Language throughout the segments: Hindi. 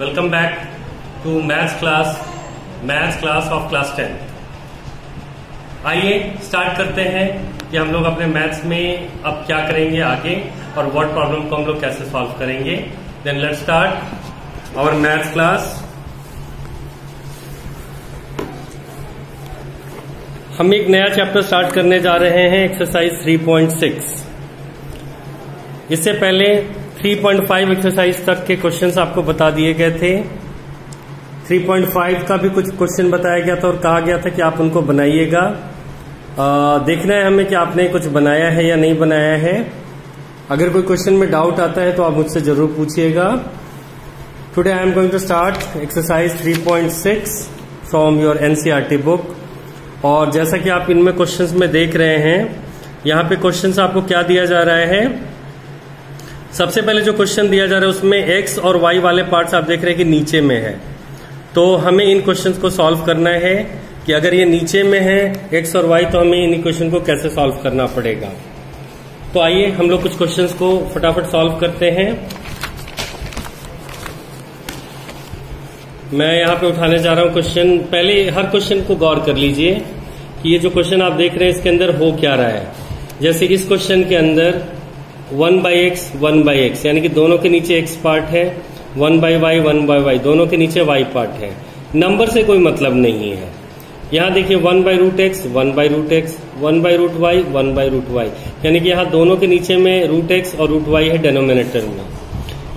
Welcome back to maths class of class 10। आइए स्टार्ट करते हैं कि हम लोग अपने मैथ्स में अब क्या करेंगे आगे और वर्ड प्रॉब्लम को हम लोग कैसे सॉल्व करेंगे। Then let's start our maths class. हम एक नया चैप्टर स्टार्ट करने जा रहे हैं, एक्सरसाइज 3.6। इससे पहले 3.5 एक्सरसाइज तक के क्वेश्चंस आपको बता दिए गए थे। 3.5 का भी कुछ क्वेश्चन बताया गया था और कहा गया था कि आप उनको बनाइएगा। देखना है हमें कि आपने कुछ बनाया है या नहीं बनाया है। अगर कोई क्वेश्चन में डाउट आता है तो आप मुझसे जरूर पूछिएगा। Today I am going to start exercise 3.6 from your NCERT book. और जैसा कि आप इनमें क्वेश्चंस में देख रहे हैं, यहाँ पे क्वेश्चंस आपको क्या दिया जा रहा है। सबसे पहले जो क्वेश्चन दिया जा रहा है उसमें एक्स और वाई वाले पार्ट्स आप देख रहे हैं कि नीचे में है, तो हमें इन क्वेश्चंस को सॉल्व करना है कि अगर ये नीचे में है एक्स और वाई, तो हमें इन इक्वेशन को कैसे सॉल्व करना पड़ेगा। तो आइए हम लोग कुछ क्वेश्चंस को फटाफट सॉल्व करते हैं। मैं यहाँ पे उठाने जा रहा हूँ क्वेश्चन। पहले हर क्वेश्चन को गौर कर लीजिए कि ये जो क्वेश्चन आप देख रहे हैं इसके अंदर हो क्या रहा है। जैसे इस क्वेश्चन के अंदर 1/x 1/x यानी कि दोनों के नीचे x पार्ट है, 1/y 1/y दोनों के नीचे y पार्ट है। नंबर से कोई मतलब नहीं है। यहाँ देखिए 1/√x 1/√x 1/√y 1/√y यानी कि यहाँ दोनों के नीचे में √x और √y है डेनोमिनेटर में।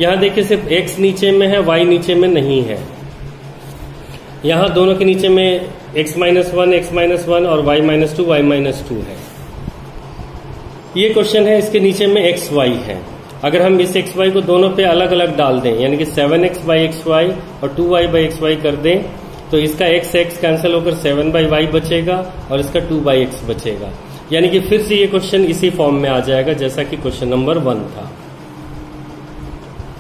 यहाँ देखिए सिर्फ x नीचे में है, y नीचे में नहीं है। यहाँ दोनों के नीचे में x-1 x-1 और y-2 y-2 है। ये क्वेश्चन है, इसके नीचे में एक्स वाई है। अगर हम इस एक्स वाई को दोनों पे अलग अलग डाल दें, यानी कि 7x/xy और 2y/xy कर दें, तो इसका x कैंसिल होकर 7/y बचेगा और इसका 2/x बचेगा। यानी कि फिर से ये क्वेश्चन इसी फॉर्म में आ जाएगा जैसा कि क्वेश्चन नंबर 1 था।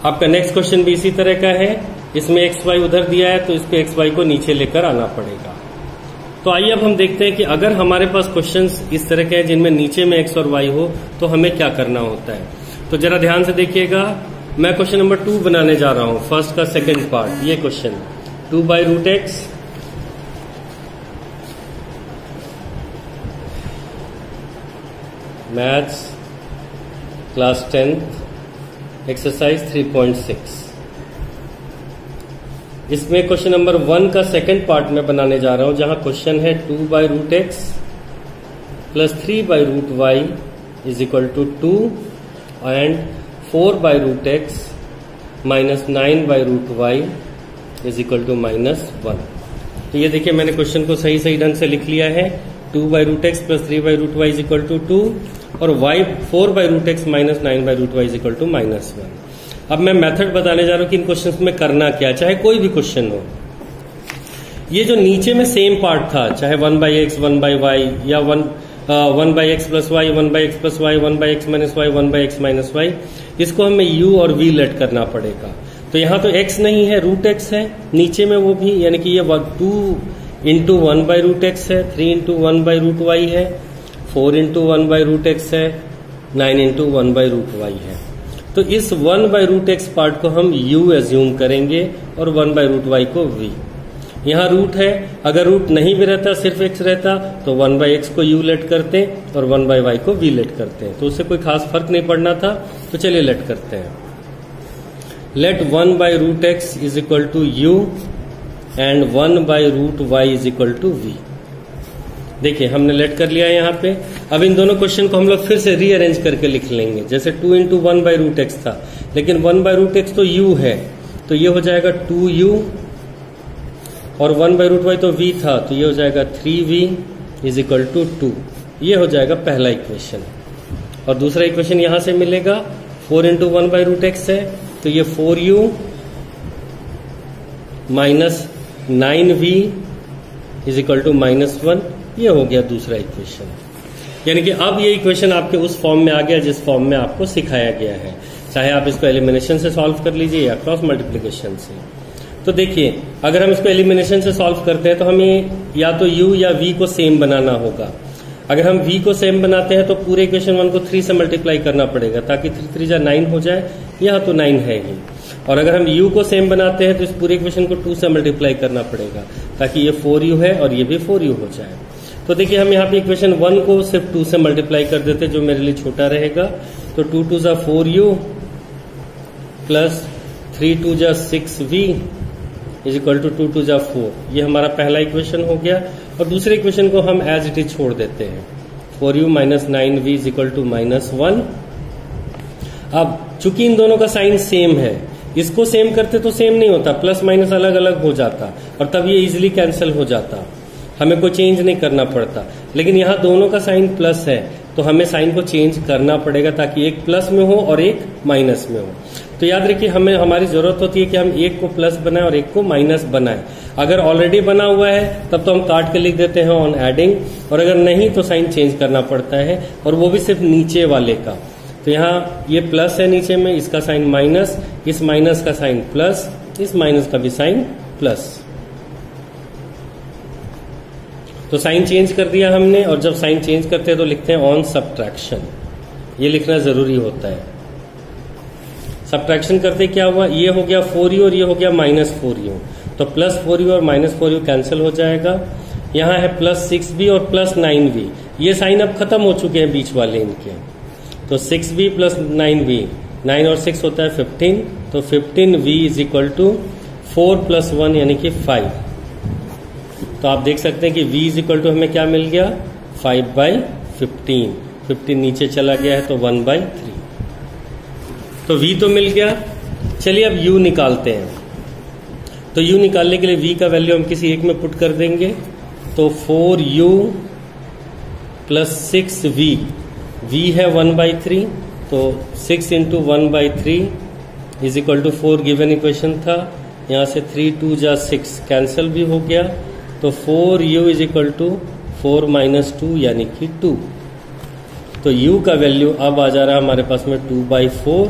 आपका नेक्स्ट क्वेश्चन भी इसी तरह का है। इसमें एक्स वाई उधर दिया है तो इसको एक्स वाई को नीचे लेकर आना पड़ेगा। तो आइए अब हम देखते हैं कि अगर हमारे पास क्वेश्चंस इस तरह के हैं जिनमें नीचे में एक्स और वाई हो तो हमें क्या करना होता है। तो जरा ध्यान से देखिएगा, मैं क्वेश्चन नंबर 2 बनाने जा रहा हूं, फर्स्ट का सेकंड पार्ट। ये question 2/√x maths class 10 exercise 3.6। इसमें क्वेश्चन नंबर 1 का सेकंड पार्ट में बनाने जा रहा हूं, जहां क्वेश्चन है 2/√x plus 3/√y is equal to 2 and 4/√x minus 9/√y is equal to -1। तो ये देखिए मैंने क्वेश्चन को सही ढंग से लिख लिया है। 2/√x plus 3/√y is equal to 2 और y 4/√x minus 9/√y is equal to -1। अब मैं मेथड बताने जा रहा हूं कि इन क्वेश्चंस में करना क्या, चाहे कोई भी क्वेश्चन हो। ये जो नीचे में सेम पार्ट था, चाहे 1/x 1/y या 1/x plus y 1/x plus y 1/x minus y 1/x minus y, इसको हमें u और v लेट करना पड़ेगा। तो यहाँ तो x नहीं है, √x है नीचे में, वो भी यानी कि ये 2 इंटू 1/√x है, 3 इंटू 1/√y है, 4 इंटू 1/√x है, 9 इंटू 1/√y है। तो इस 1/√x पार्ट को हम u एज्यूम करेंगे और 1/√y को v। यहाँ रूट है, अगर रूट नहीं भी रहता, सिर्फ x रहता, तो 1/x को u लेट करते और 1/y को v लेट करते हैं, तो उससे कोई खास फर्क नहीं पड़ना था। तो चलिए लेट करते हैं। Let 1/√x is equal to u and 1/√y is equal to v। देखिए हमने लेट कर लिया है यहाँ पे। अब इन दोनों क्वेश्चन को हम लोग फिर से रीअरेंज करके लिख लेंगे। जैसे 2 इंटू 1/√x था, लेकिन 1/√x तो u है, तो ये हो जाएगा 2u और 1/√y तो v था, तो ये हो जाएगा 3v इज इक्वल टू 2। ये हो जाएगा पहला इक्वेशन। और दूसरा इक्वेशन यहां से मिलेगा, 4 इंटू 1/√x है, तो ये 4u minus 9v is equal to -1। ये हो गया दूसरा इक्वेशन। यानी कि अब ये इक्वेशन आपके उस फॉर्म में आ गया जिस फॉर्म में आपको सिखाया गया है, चाहे आप इसको एलिमिनेशन से सॉल्व कर लीजिए या क्रॉस मल्टीप्लिकेशन से। तो देखिए अगर हम इसको एलिमिनेशन से सॉल्व करते हैं तो हमें या तो u या v को सेम बनाना होगा। अगर हम v को सेम बनाते हैं तो पूरे इक्वेशन 1 को 3 से मल्टीप्लाई करना पड़ेगा ताकि 3 3 9 हो जाए। यहाँ तो 9 है ही। और अगर हम u को सेम बनाते हैं तो इस पूरे इक्वेशन को 2 से मल्टीप्लाई करना पड़ेगा ताकि ये 4u है और ये भी 4u हो जाए। तो देखिए हम यहाँ पे इक्वेशन 1 को सिर्फ 2 से मल्टीप्लाई कर देते जो मेरे लिए छोटा रहेगा। तो 2 2 जा 4u प्लस 3 2 जा 6v इज इक्वल टू 2 2 जा 4। ये हमारा पहला इक्वेशन हो गया। और दूसरे इक्वेशन को हम एज इट इज छोड़ देते हैं, 4u minus 9v is equal to -1। अब चूंकि इन दोनों का साइन सेम है, इसको सेम करते तो सेम नहीं होता, प्लस माइनस अलग अलग हो जाता और तब ये इजिली कैंसिल हो जाता, हमें कोई चेंज नहीं करना पड़ता। लेकिन यहाँ दोनों का साइन प्लस है तो हमें साइन को चेंज करना पड़ेगा ताकि एक प्लस में हो और एक माइनस में हो। तो याद रखिए हमें हमारी जरूरत होती है कि हम एक को प्लस बनाएं और एक को माइनस बनाएं। अगर ऑलरेडी बना हुआ है तब तो हम काट के लिख देते हैं ऑन एडिंग, और अगर नहीं तो साइन चेंज करना पड़ता है, और वो भी सिर्फ नीचे वाले का। तो यहाँ ये प्लस है नीचे में, इसका साइन माइनस, इस माइनस का साइन प्लस, इस माइनस का भी साइन प्लस। तो साइन चेंज कर दिया हमने, और जब साइन चेंज करते हैं तो लिखते हैं ऑन सब्ट्रैक्शन। ये लिखना जरूरी होता है। सब्ट्रैक्शन करते क्या हुआ, ये हो गया 4u और ये हो गया -4u, तो प्लस 4u और -4u कैंसिल हो जाएगा। यहाँ है प्लस 6v और प्लस 9v, ये साइन अब खत्म हो चुके हैं बीच वाले इनके। तो 6v प्लस 9v, 9 और 6 होता है 15, तो 15v is equal to 4 plus 1 यानी कि 5। तो आप देख सकते हैं कि v इज इक्वल टू हमें क्या मिल गया, 5/15। 15 नीचे चला गया है तो 1/3। तो v तो मिल गया। चलिए अब u निकालते हैं। तो u निकालने के लिए v का वैल्यू हम किसी एक में पुट कर देंगे। तो 4u प्लस 6v, v है 1/3, तो 6 into 1/3 is equal to 4 given equation था। यहाँ से 3 2 जा 6 कैंसिल भी हो गया, तो 4u इज इक्वल टू 4 - 2 यानी कि 2। तो u का वैल्यू अब आ जा रहा है हमारे पास में 2/4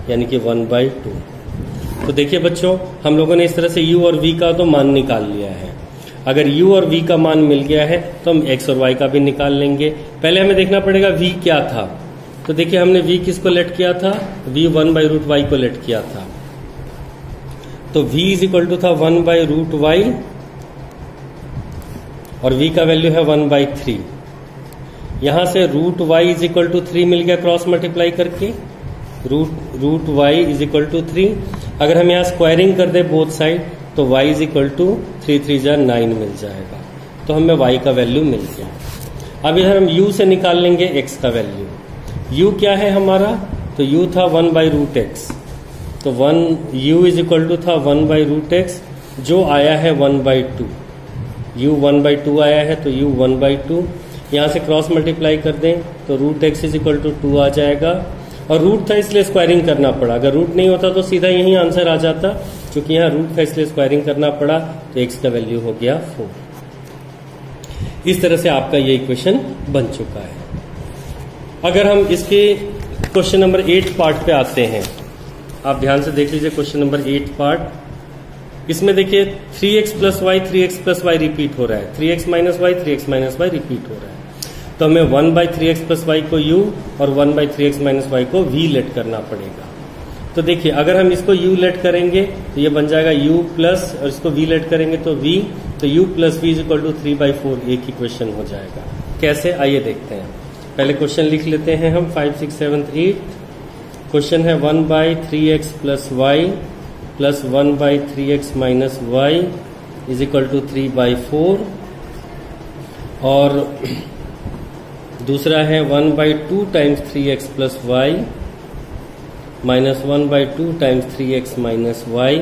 यानी कि 1/2। तो देखिए बच्चों, हम लोगों ने इस तरह से u और v का तो मान निकाल लिया है। अगर u और v का मान मिल गया है तो हम x और y का भी निकाल लेंगे। पहले हमें देखना पड़ेगा v क्या था। तो देखिए हमने v किसको लेट किया था, v 1/√y को लेट किया था। तो v इज इक्वल टू था 1/√y और v का वैल्यू है 1/3। यहां से √y इज इक्वल टू 3 मिल गया क्रॉस मल्टीप्लाई करके, √y इज इक्वल टू 3। अगर हम यहाँ स्क्वायरिंग कर दे बोथ साइड तो y इज इक्वल टू 3 3 जा 9 मिल जाएगा। तो हमें y का वैल्यू मिल गया। अब इधर हम u से निकाल लेंगे x का वैल्यू। u क्या है हमारा, तो u था 1/√x, तो u इज इक्वल टू था 1/√x जो आया है 1/2। u 1/2 आया है तो u 1/2। यहाँ से क्रॉस मल्टीप्लाई कर दें तो √x इज इक्वल टू 2 आ जाएगा, और रूट था इसलिए स्क्वायरिंग करना पड़ा। अगर रूट नहीं होता तो सीधा यही आंसर आ जाता, क्योंकि यहाँ रूट था इसलिए स्क्वायरिंग करना पड़ा। तो x का वैल्यू हो गया 4। इस तरह से आपका ये इक्वेशन बन चुका है। अगर हम इसके क्वेश्चन नंबर 8 पार्ट पे आते हैं, आप ध्यान से देख लीजिए क्वेश्चन नंबर 8 पार्ट। इसमें देखिए 3x plus Y 3x plus Y repeat हो रहा है, 3x minus Y 3x minus Y repeat हो रहा है। तो हमें 1/3x प्लस वाई को u और 1/3x माइनस वाई को v लेट करना पड़ेगा। तो देखिए अगर हम इसको u लेट करेंगे तो ये बन जाएगा u प्लस, और इसको v लेट करेंगे तो v, तो u plus v is equal to 3/4 एक ही क्वेश्चन हो जाएगा। कैसे, आइए देखते हैं। पहले क्वेश्चन लिख लेते हैं हम 5 6 7 8। क्वेश्चन है 1/3x plus Y plus 1/3x minus Y is equal to 3/4, और दूसरा है 1/2 times 3x plus Y minus 1/2 times 3x minus Y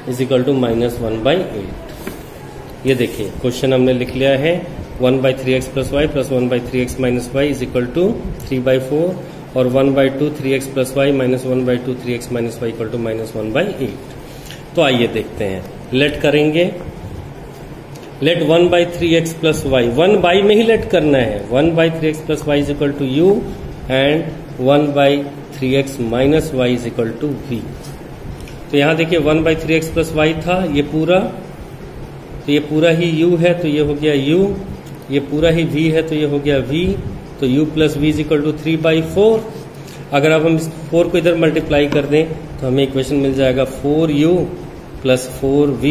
is equal to -1/8। ये देखिए क्वेश्चन हमने लिख लिया है 1/3x plus Y plus 1/3x minus Y is equal to 3/4, और 1/2 3x plus Y minus 1/2 3x minus Y equal to -1/8। तो आइए देखते हैं, लेट करेंगे। लेट 1/3x प्लस वाई, 1 में ही लेट करना है। 1/3x plus Y is equal to u and 1/3x minus Y is equal to v। तो यहाँ देखिए 1/3x प्लस वाई था ये पूरा, तो ये पूरा ही u है तो ये हो गया u, ये पूरा ही v है तो ये हो गया v, तो u plus v is equal to 3/4। अगर अब हम इस 4 को इधर मल्टीप्लाई कर दें तो हमें इक्वेशन मिल जाएगा 4u plus 4v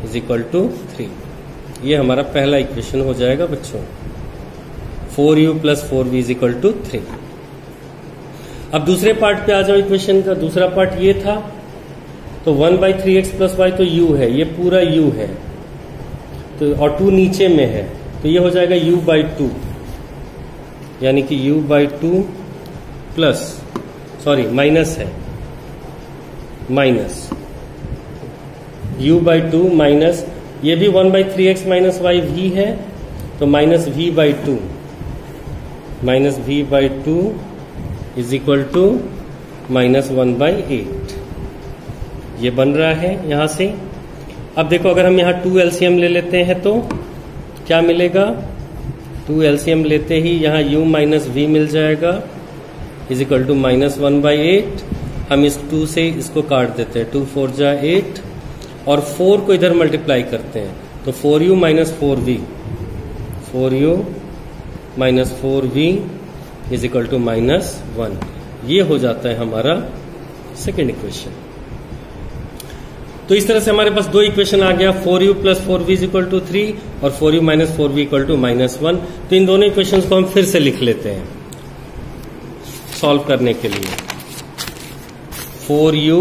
is equal to 3। ये हमारा पहला इक्वेशन हो जाएगा बच्चों, 4u plus 4v is equal to 3। अब दूसरे पार्ट पे आ जाओ इक्वेशन का। दूसरा पार्ट ये था, तो 1/3x प्लस वाई तो u है, ये पूरा u है, तो और 2 नीचे में है, तो ये हो जाएगा u/2, यानी कि u/2 प्लस, सॉरी माइनस है, माइनस u/2 माइनस, ये भी 1/3x माइनस वाई v है, तो minus v/2, minus v/2 is equal to minus 1/8। ये बन रहा है यहां से। अब देखो, अगर हम यहां 2 एलसीएम ले लेते हैं तो क्या मिलेगा? 2 एलसीएम लेते ही यहां u माइनस v मिल जाएगा, इज इक्वल टू माइनस 1/8। हम इस 2 से इसको काट देते हैं, 2 4 जा 8, और 4 को इधर मल्टीप्लाई करते हैं, तो 4u minus 4v, 4u minus 4v is equal to minus 1। ये हो जाता है हमारा सेकेंड इक्वेशन। तो इस तरह से हमारे पास 2 इक्वेशन आ गया, 4u plus 4v is equal to 3 और 4u minus 4v equal to minus 1। तो इन दोनों इक्वेशंस को हम फिर से लिख लेते हैं सॉल्व करने के लिए। 4u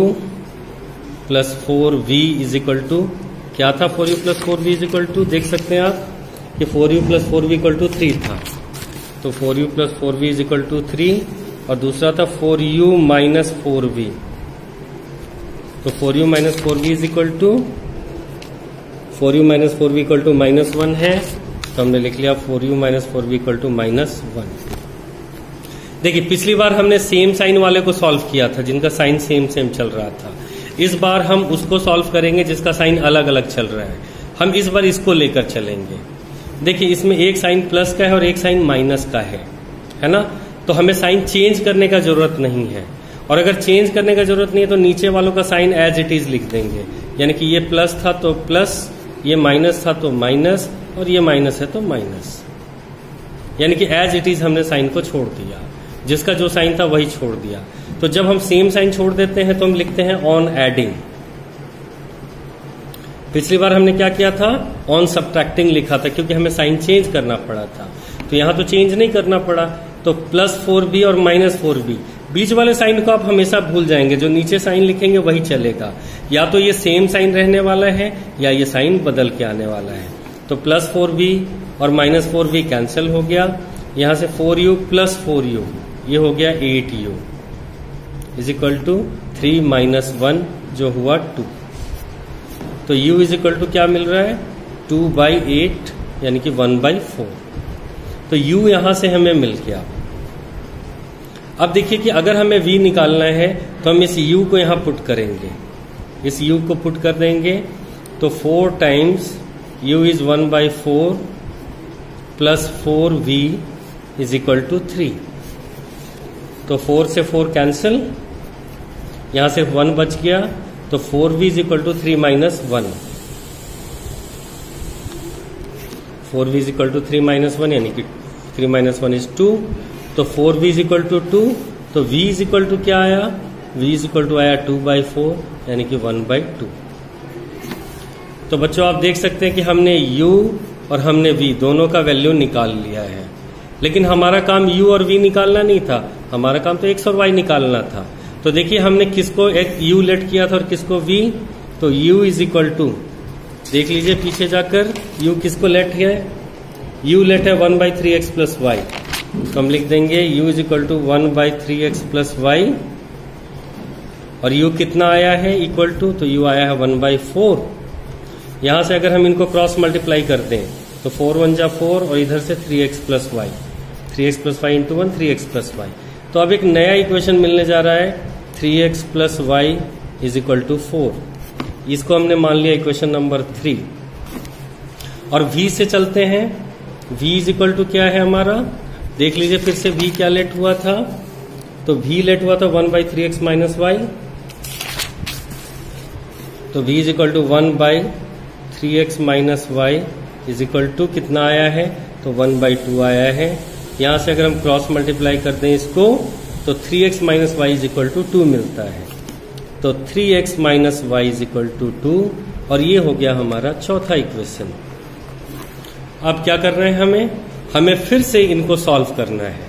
plus 4v is equal to क्या था? 4u plus 4v is equal to, देख सकते हैं आप कि 4u plus 4v equal to 3 था, तो 4u plus 4v is equal to 3, और दूसरा था 4u माइनस 4v, तो 4u minus 4v is equal to, 4u minus 4v equal to minus 1 है, तो हमने लिख लिया 4u minus 4v equal to minus 1। देखिए, पिछली बार हमने सेम साइन वाले को सॉल्व किया था, जिनका साइन सेम सेम चल रहा था। इस बार हम उसको सॉल्व करेंगे जिसका साइन अलग अलग चल रहा है। हम इस बार इसको लेकर चलेंगे। देखिए, इसमें एक साइन प्लस का है और एक साइन माइनस का है ना? तो हमें साइन चेंज करने का जरूरत नहीं है, और अगर चेंज करने का जरूरत नहीं है तो नीचे वालों का साइन एज इट इज लिख देंगे, यानी कि ये प्लस था तो प्लस, ये माइनस था तो माइनस, और ये माइनस है तो माइनस, यानी कि एज इट इज हमने साइन को छोड़ दिया, जिसका जो साइन था वही छोड़ दिया। तो जब हम सेम साइन छोड़ देते हैं तो हम लिखते हैं ऑन एडिंग। पिछली बार हमने क्या किया था? ऑन सब्ट्रैक्टिंग लिखा था, क्योंकि हमें साइन चेंज करना पड़ा था। तो यहां तो चेंज नहीं करना पड़ा, तो प्लस 4b और माइनस 4b, बीच वाले साइन को आप हमेशा भूल जाएंगे, जो नीचे साइन लिखेंगे वही चलेगा। या तो ये सेम साइन रहने वाला है या ये साइन बदल के आने वाला है। तो प्लस 4b और माइनस 4b कैंसिल हो गया, यहां से 4u प्लस 4u, ये हो गया 8u is equal to 3 minus 1, जो हुआ 2। तो u इज इक्वल टू क्या मिल रहा है? 2/8, यानी कि 1/4। तो u यहां से हमें मिल गया। अब देखिए कि अगर हमें v निकालना है तो हम इस u को यहां पुट करेंगे, इस u को पुट कर देंगे, तो 4 times u is 1/4 plus 4v is equal to 3। तो 4 से 4 कैंसिल, यहां से 1 बच गया, तो 4v is equal to 3 minus 1, 4v is equal to 3 minus 1, यानी कि 3 माइनस 1 इज 2। तो 4v इज इक्वल टू 2, तो v इज इक्वल टू क्या आया? v इज इक्वल टू आया 2/4, यानी कि 1/2। तो बच्चों, आप देख सकते हैं कि हमने u और हमने v दोनों का वैल्यू निकाल लिया है, लेकिन हमारा काम u और v निकालना नहीं था, हमारा काम तो x और y निकालना था। तो देखिए, हमने किसको एक u लेट किया था और किसको v, तो u इज इक्वल टू, देख लीजिए पीछे जाकर, u किसको लेट है? u लेट है 1/3x प्लस y, तो हम लिख देंगे u is equal to 1/3x plus y, और u कितना आया है इक्वल टू, तो u आया है 1/4। यहां से अगर हम इनको क्रॉस मल्टीप्लाई कर दें तो 4 1 जा 4, और इधर से 3x plus Y, 3x plus Y into 1, 3x plus Y. तो अब एक नया इक्वेशन मिलने जा रहा है, 3x plus Y is equal to 4। इसको हमने मान लिया इक्वेशन नंबर 3। और v से चलते हैं, v इज इक्वल टू क्या है हमारा? देख लीजिए फिर से v क्या लेट हुआ था, तो v लेट हुआ था 1/3x माइनस वाई, तो v is equal to 1/3x minus Y is equal to कितना आया है, तो 1/2 आया है। यहां से अगर हम क्रॉस मल्टीप्लाई कर दें इसको, तो 3x minus Y is equal to 2 मिलता है। तो 3x minus Y is equal to 2, और ये हो गया हमारा चौथा इक्वेशन। अब क्या करना है, हमें फिर से इनको सॉल्व करना है।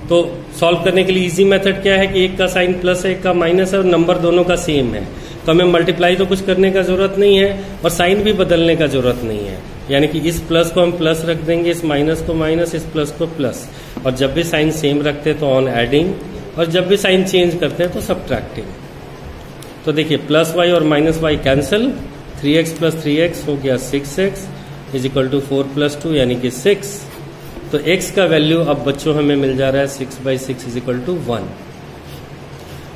तो सॉल्व करने के लिए इजी मेथड क्या है कि एक का साइन प्लस है, एक का माइनस है, और नंबर दोनों का सेम है, तो हमें मल्टीप्लाई तो कुछ करने का जरूरत नहीं है और साइन भी बदलने का जरूरत नहीं है। यानी कि इस प्लस को हम प्लस रख देंगे, इस माइनस को माइनस, इस प्लस को प्लस, और जब भी साइन सेम रखते हैं तो ऑन एडिंग, और जब भी साइन चेंज करते हैं तो सब्ट्रैक्टिंग। तो देखिए प्लस वाई और माइनस वाई कैंसिल, 3x प्लस 3x हो गया 6x is equal to 4 plus 2 यानी कि 6। तो x का वैल्यू अब बच्चों हमें मिल जा रहा है 6/6 इज इक्वल टू 1।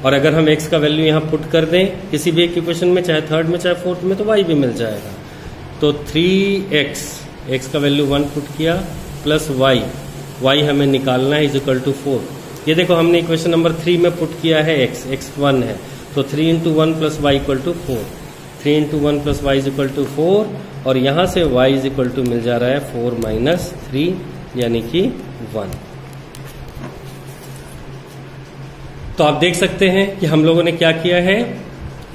और अगर हम x का वैल्यू यहां पुट कर दें किसी भी एक इक्वेशन में, चाहे थर्ड में चाहे फोर्थ में, तो y भी मिल जाएगा। तो 3x का वैल्यू 1 पुट किया प्लस y हमें निकालना है इज इक्वल टू 4। ये देखो हमने इक्वेशन नंबर 3 में पुट किया है x 1 है, तो 3 into 1 plus Y equal to 4, 3 into 1 plus Y is equal to 4, और यहां से y इज इक्वल टू मिल जा रहा है 4 माइनस 3 यानी कि 1। तो आप देख सकते हैं कि हम लोगों ने क्या किया है,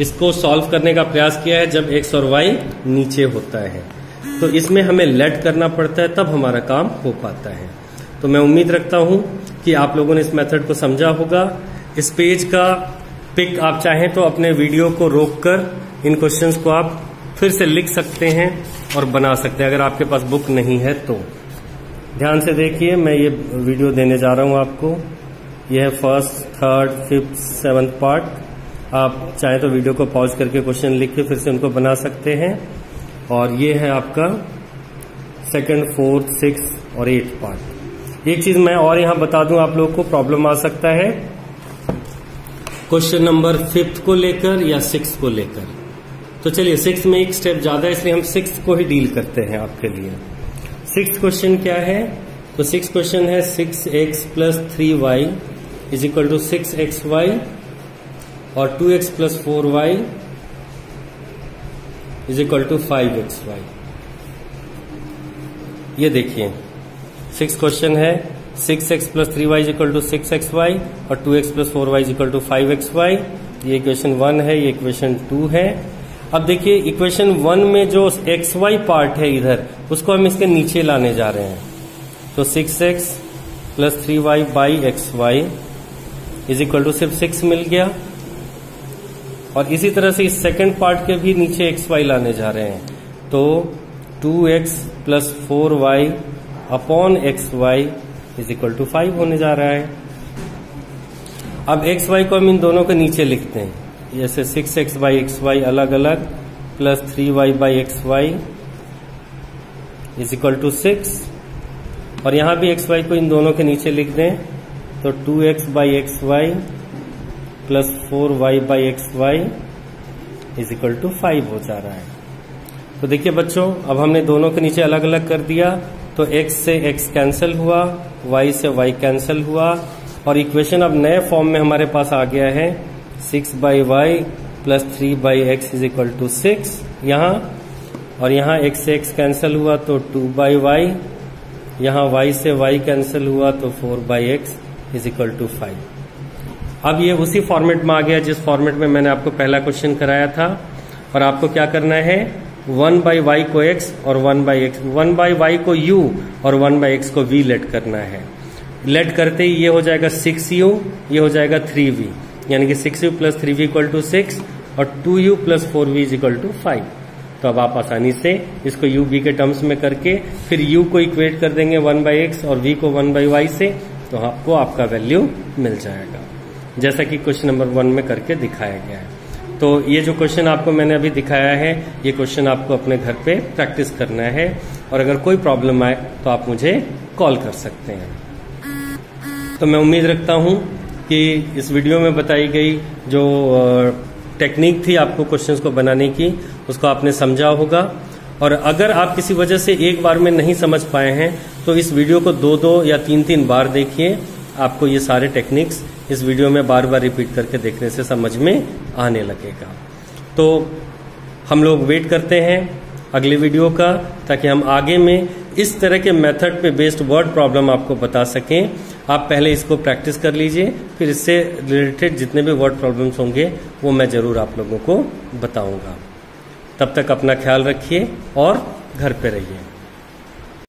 इसको सॉल्व करने का प्रयास किया है जब x और y नीचे होता है। तो इसमें हमें लेट करना पड़ता है, तब हमारा काम हो पाता है। तो मैं उम्मीद रखता हूं कि आप लोगों ने इस मेथड को समझा होगा। इस पेज का पिक आप चाहें तो अपने वीडियो को रोककर इन क्वेश्चंस को आप फिर से लिख सकते हैं और बना सकते हैं, अगर आपके पास बुक नहीं है तो। ध्यान से देखिए, मैं ये वीडियो देने जा रहा हूं आपको। यह है first, third, fifth, seventh part. आप चाहे तो वीडियो को पॉज करके क्वेश्चन लिख के फिर से उनको बना सकते हैं। और ये है आपका सेकंड, फोर्थ, सिक्स और 8 पार्ट। एक चीज मैं और यहां बता दूं, आप लोगों को प्रॉब्लम आ सकता है क्वेश्चन नंबर 5th को लेकर या 6th को लेकर। तो चलिए 6th में एक स्टेप ज्यादा है, इसलिए हम 6th को ही डील करते हैं आपके लिए। 6th क्वेश्चन क्या है, तो 6th क्वेश्चन है 6x plus 3y is equal to 6xy और 2x plus 4y is equal to 5xy। ये देखिए 6th क्वेश्चन है 6x plus 3y is equal to 6xy और 2x plus 4y is equal to 5xy। ये इक्वेशन 1 है, ये इक्वेशन 2 है। अब देखिए इक्वेशन 1 में जो xy पार्ट है इधर, उसको हम इसके नीचे लाने जा रहे हैं। तो 6x plus 3y by xy is equal to सिर्फ 6 मिल गया। और इसी तरह से इस सेकंड पार्ट के भी नीचे xy लाने जा रहे हैं, तो 2x plus 4y upon xy is equal to 5 होने जा रहा है। अब xy को हम इन दोनों के नीचे लिखते हैं, जैसे 6x बाई xy अलग अलग plus 3y by xy is equal to 6, और यहां भी xy को इन दोनों के नीचे लिख दें, तो 2x by xy plus 4y by xy is equal to 5 हो जा रहा है। तो देखिए बच्चों, अब हमने दोनों के नीचे अलग अलग कर दिया, तो x से x कैंसिल हुआ, y से y कैंसिल हुआ, और इक्वेशन अब नए फॉर्म में हमारे पास आ गया है 6 by Y plus 3 by X is equal to 6 यहाँ, और यहाँ x से x कैंसिल हुआ तो 2 बाई वाई, यहाँ y से y कैंसिल हुआ तो 4 by X is equal to 5। अब ये उसी फॉर्मेट में आ गया जिस फॉर्मेट में मैंने आपको पहला क्वेश्चन कराया था। और आपको क्या करना है, 1 बाई वाई को x और 1 बाई एक्स, 1 बाई वाई को u और 1 बाई एक्स को v लेट करना है। लेट करते ही ये हो जाएगा 6u, ये हो जाएगा 3v, यानी कि 6u plus 3v equal to 6 और 2u plus 4v is equal to 5। तो अब आप आसानी से इसको u v के टर्म्स में करके फिर u को इक्वेट कर देंगे 1 बाई एक्स और v को 1 बाई वाई से, तो आपको आपका वैल्यू मिल जाएगा, जैसा कि क्वेश्चन नंबर 1 में करके दिखाया गया है। तो ये जो क्वेश्चन आपको मैंने अभी दिखाया है, ये क्वेश्चन आपको अपने घर पे प्रैक्टिस करना है, और अगर कोई प्रॉब्लम आए तो आप मुझे कॉल कर सकते हैं। तो मैं उम्मीद रखता हूं कि इस वीडियो में बताई गई जो टेक्निक थी आपको क्वेश्चंस को बनाने की, उसको आपने समझा होगा। और अगर आप किसी वजह से एक बार में नहीं समझ पाए हैं तो इस वीडियो को 2-2 या 3-3 बार देखिए, आपको ये सारे टेक्निक्स इस वीडियो में बार बार रिपीट करके देखने से समझ में आने लगेगा। तो हम लोग वेट करते हैं अगले वीडियो का, ताकि हम आगे में इस तरह के मेथड पे बेस्ड वर्ड प्रॉब्लम आपको बता सकें। आप पहले इसको प्रैक्टिस कर लीजिए, फिर इससे रिलेटेड जितने भी वर्ड प्रॉब्लम्स होंगे वो मैं ज़रूर आप लोगों को बताऊंगा। तब तक अपना ख्याल रखिए और घर पे रहिए।